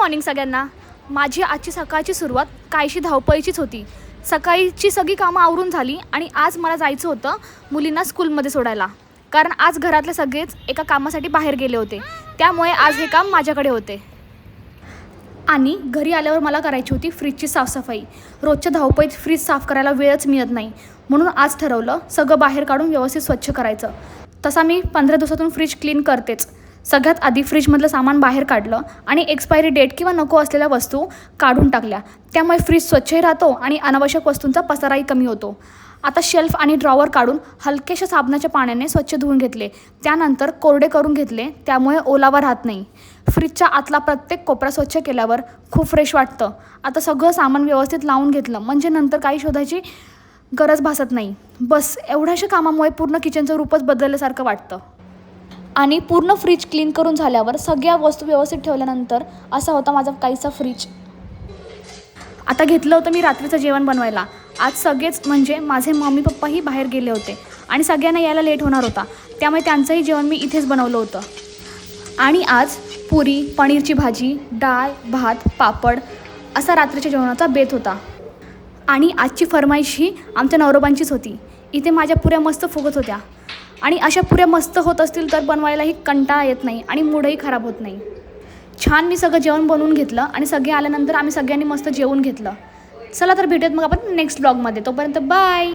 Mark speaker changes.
Speaker 1: Morning सगळ्यांना. माझी आजची सकाळची सुरुवात काहीशी धावपळीचीच होती. सकाळची सगळी कामं आवरून झाली आणि आज मला जायचं होतं मुलींना स्कूलमध्ये सोडायला, कारण आज घरातले सगळेच एका कामासाठी बाहेर गेले होते. त्यामुळे आज हे काम माझ्याकडे होते. आणि घरी आल्यावर मला करायची होती फ्रीजची साफसफाई. रोजच्या धावपळीत फ्रीज साफ करायला वेळच मिळत नाही, म्हणून आज ठरवलं सगळं बाहेर काढून व्यवस्थित स्वच्छ करायचं. तसा मी 15 दिवसातून फ्रीज क्लीन करतेच. सगळ्यात आधी फ्रीजमधलं सामान बाहेर काढलं आणि एक्सपायरी डेट किंवा नको असलेल्या वस्तू काढून टाकल्या. त्यामुळे फ्रीज स्वच्छही राहतो आणि अनावश्यक वस्तूंचा पसाराही कमी होतो. आता शेल्फ आणि ड्रॉवर काढून हलकेशा साबणाच्या पाण्याने स्वच्छ धुवून घेतले. त्यानंतर कोरडे करून घेतले, त्यामुळे ओलावा राहत नाही. फ्रीजच्या आतला प्रत्येक कोपरा स्वच्छ केल्यावर खूप फ्रेश वाटतं. आता सगळं सामान व्यवस्थित लावून घेतलं म्हणजे नंतर काही शोधायची गरज भासत नाही. बस एवढ्याशा कामामुळे पूर्ण किचनचं रूपच बदलल्यासारखं वाटतं. आणि पूर्ण फ्रीज क्लीन करून झाल्यावर सगळ्या वस्तू व्यवस्थित ठेवल्यानंतर असा होता माझा काहीसा फ्रीज. आता घेतलं होतं मी रात्रीचं जेवण बनवायला. आज सगळेच म्हणजे माझे मम्मी पप्पाही बाहेर गेले होते आणि सगळ्यांना यायला लेट होणार होता, त्यामुळे त्यांचंही जेवण मी इथेच बनवलं होतं. आणि आज पुरी, पनीरची भाजी, डाळ, भात, पापड असा रात्रीच्या जेवणाचा बेत होता. आणि आजची फरमाईश ही आमच्या नवरोबांचीच होती. इथे माझ्या पुऱ्या मस्त फुगत होत्या आणि अशा पुऱ्या मस्त होत असतील तर बनवायलाही कंटाळा येत नाही आणि मूडही खराब होत नाही. छान मी सगळं जेवण बनवून घेतलं आणि सगळे आल्यानंतर आम्ही सगळ्यांनी मस्त जेवून घेतलं. चला तर भेटूयात मग आपण नेक्स्ट ब्लॉगमध्ये. तोपर्यंत बाय.